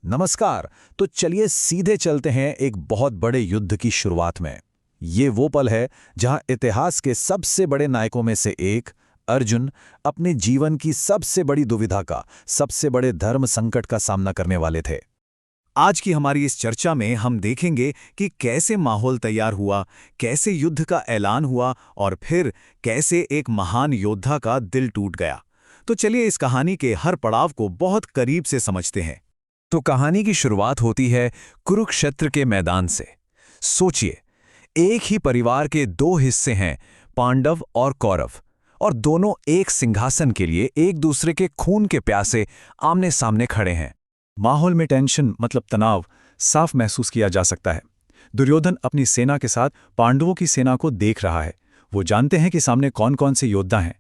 नमस्कार। तो चलिए सीधे चलते हैं एक बहुत बड़े युद्ध की शुरुआत में। ये वो पल है जहां इतिहास के सबसे बड़े नायकों में से एक अर्जुन अपने जीवन की सबसे बड़ी दुविधा का, सबसे बड़े धर्म संकट का सामना करने वाले थे। आज की हमारी इस चर्चा में हम देखेंगे कि कैसे माहौल तैयार हुआ, कैसे युद्ध का ऐलान हुआ और फिर कैसे एक महान योद्धा का दिल टूट गया। तो चलिए इस कहानी के हर पड़ाव को बहुत करीब से समझते हैं। तो कहानी की शुरुआत होती है कुरुक्षेत्र के मैदान से। सोचिए, एक ही परिवार के दो हिस्से हैं, पांडव और कौरव, और दोनों एक सिंहासन के लिए एक दूसरे के खून के प्यासे आमने सामने खड़े हैं। माहौल में टेंशन मतलब तनाव साफ महसूस किया जा सकता है। दुर्योधन अपनी सेना के साथ पांडवों की सेना को देख रहा है। वो जानते हैं कि सामने कौन कौन से योद्धा हैं।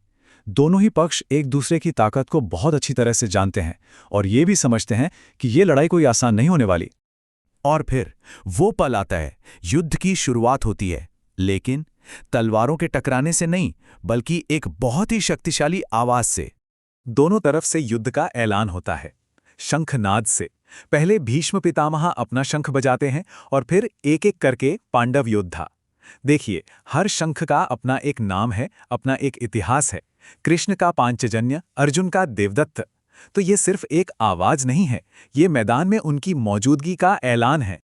दोनों ही पक्ष एक दूसरे की ताकत को बहुत अच्छी तरह से जानते हैं और ये भी समझते हैं कि ये लड़ाई कोई आसान नहीं होने वाली। और फिर वो पल आता है, युद्ध की शुरुआत होती है, लेकिन तलवारों के टकराने से नहीं, बल्कि एक बहुत ही शक्तिशाली आवाज से। दोनों तरफ से युद्ध का ऐलान होता है, शंखनाद से। पहले भीष्म पितामह अपना शंख बजाते हैं और फिर एक एक करके पांडव योद्धा। देखिए, हर शंख का अपना एक नाम है, अपना एक इतिहास है। कृष्ण का पांचजन्य, अर्जुन का देवदत्त। तो ये सिर्फ एक आवाज नहीं है, ये मैदान में उनकी मौजूदगी का ऐलान है।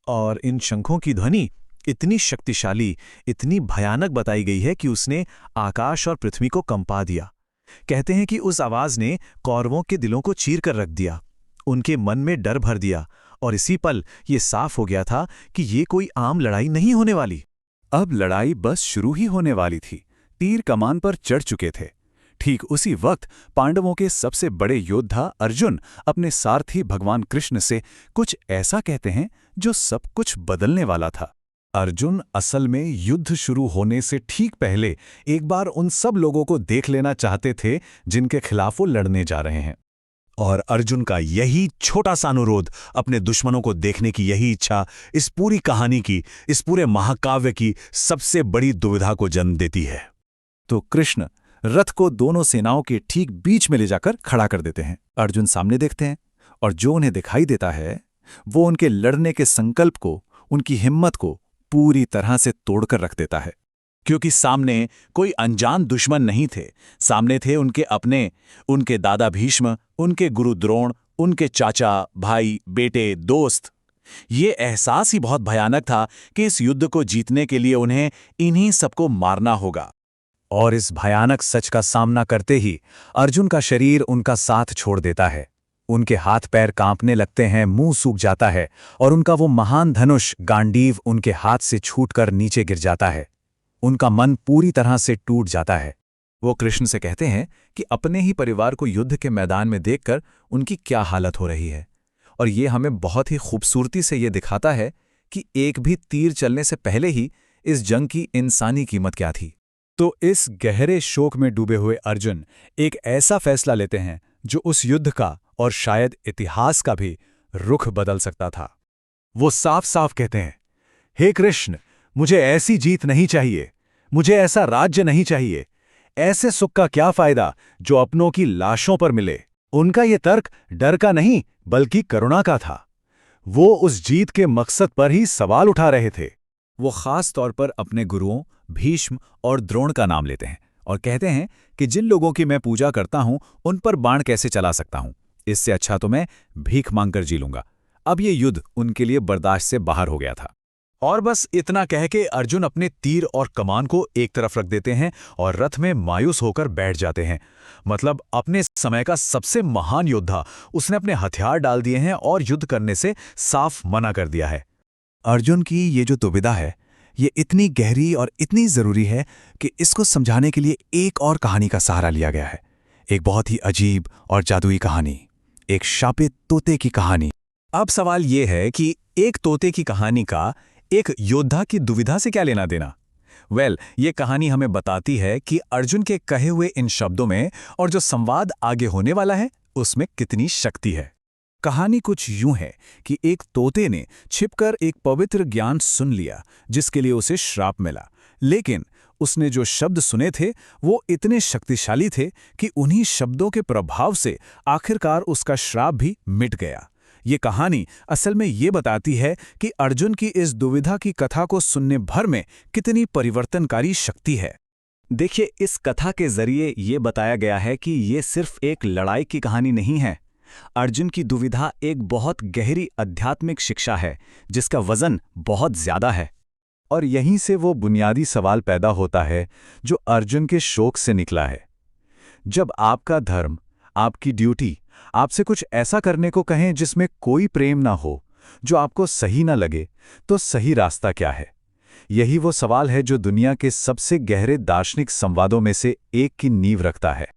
और इन शंखों की ध्वनि इतनी शक्तिशाली, इतनी भयानक बताई गई है कि उसने आकाश और पृथ्वी को कंपा दिया। कहते हैं कि उस आवाज ने कौरवों के दिलों को चीर कर रख दिया, उनके मन में डर भर दिया। और इसी पल ये साफ हो गया था कि ये कोई आम लड़ाई नहीं होने वाली। अब लड़ाई बस शुरू ही होने वाली थी। तीर कमान पर चढ़ चुके थे। ठीक उसी वक्त पांडवों के सबसे बड़े योद्धा अर्जुन अपने सारथी भगवान कृष्ण से कुछ ऐसा कहते हैं जो सब कुछ बदलने वाला था। अर्जुन असल में युद्ध शुरू होने से ठीक पहले एक बार उन सब लोगों को देख लेना चाहते थे जिनके खिलाफ वो लड़ने जा रहे हैं। और अर्जुन का यही छोटा सा अनुरोध, अपने दुश्मनों को देखने की यही इच्छा, इस पूरी कहानी की, इस पूरे महाकाव्य की सबसे बड़ी दुविधा को जन्म देती है। तो कृष्ण रथ को दोनों सेनाओं के ठीक बीच में ले जाकर खड़ा कर देते हैं। अर्जुन सामने देखते हैं और जो उन्हें दिखाई देता है वो उनके लड़ने के संकल्प को, उनकी हिम्मत को पूरी तरह से तोड़कर रख देता है। क्योंकि सामने कोई अनजान दुश्मन नहीं थे, सामने थे उनके अपने, उनके दादा भीष्म, उनके गुरु द्रोण, उनके चाचा, भाई, बेटे, दोस्त। ये एहसास ही बहुत भयानक था कि इस युद्ध को जीतने के लिए उन्हें इन्हीं सबको मारना होगा। और इस भयानक सच का सामना करते ही अर्जुन का शरीर उनका साथ छोड़ देता है। उनके हाथ पैर कांपने लगते हैं, मुंह सूख जाता है और उनका वो महान धनुष गांडीव उनके हाथ से छूटकर नीचे गिर जाता है। उनका मन पूरी तरह से टूट जाता है। वो कृष्ण से कहते हैं कि अपने ही परिवार को युद्ध के मैदान में देखकर उनकी क्या हालत हो रही है। और ये हमें बहुत ही खूबसूरती से ये दिखाता है कि एक भी तीर चलने से पहले ही इस जंग की इंसानी कीमत क्या थी। तो इस गहरे शोक में डूबे हुए अर्जुन एक ऐसा फैसला लेते हैं जो उस युद्ध का और शायद इतिहास का भी रुख बदल सकता था। वो साफ साफ कहते हैं, हे कृष्ण, मुझे ऐसी जीत नहीं चाहिए, मुझे ऐसा राज्य नहीं चाहिए। ऐसे सुख का क्या फायदा जो अपनों की लाशों पर मिले। उनका ये तर्क डर का नहीं बल्कि करुणा का था। वो उस जीत के मकसद पर ही सवाल उठा रहे थे। वो खास तौर पर अपने गुरुओं भीष्म और द्रोण का नाम लेते हैं और कहते हैं कि जिन लोगों की मैं पूजा करता हूं उन पर बाण कैसे चला सकता हूं, इससे अच्छा तो मैं भीख मांगकर जी लूंगा। अब ये युद्ध उनके लिए बर्दाश्त से बाहर हो गया था। और बस इतना कह के अर्जुन अपने तीर और कमान को एक तरफ रख देते हैं और रथ में मायूस होकर बैठ जाते हैं। मतलब अपने समय का सबसे महान योद्धा, उसने अपने हथियार डाल दिए हैं और युद्ध करने से साफ मना कर दिया है। अर्जुन की ये जो दुविधा है, ये इतनी गहरी और इतनी जरूरी है कि इसको समझाने के लिए एक और कहानी का सहारा लिया गया है। एक बहुत ही अजीब और जादुई कहानी, एक शापित तोते की कहानी। अब सवाल ये है कि एक तोते की कहानी का एक योद्धा की दुविधा से क्या लेना देना। ये कहानी हमें बताती है कि अर्जुन के कहे हुए इन शब्दों में और जो संवाद आगे होने वाला है उसमें कितनी शक्ति है। कहानी कुछ यूं है कि एक तोते ने छिपकर एक पवित्र ज्ञान सुन लिया जिसके लिए उसे श्राप मिला, लेकिन उसने जो शब्द सुने थे वो इतने शक्तिशाली थे कि उन्हीं शब्दों के प्रभाव से आखिरकार उसका श्राप भी मिट गया। ये कहानी असल में ये बताती है कि अर्जुन की इस दुविधा की कथा को सुनने भर में कितनी परिवर्तनकारी शक्ति है। देखिए, इस कथा के जरिए ये बताया गया है कि ये सिर्फ एक लड़ाई की कहानी नहीं है। अर्जुन की दुविधा एक बहुत गहरी आध्यात्मिक शिक्षा है जिसका वजन बहुत ज्यादा है। और यहीं से वो बुनियादी सवाल पैदा होता है जो अर्जुन के शोक से निकला है। जब आपका धर्म, आपकी ड्यूटी आपसे कुछ ऐसा करने को कहें जिसमें कोई प्रेम ना हो, जो आपको सही ना लगे, तो सही रास्ता क्या है? यही वो सवाल है जो दुनिया के सबसे गहरे दार्शनिक संवादों में से एक की नींव रखता है।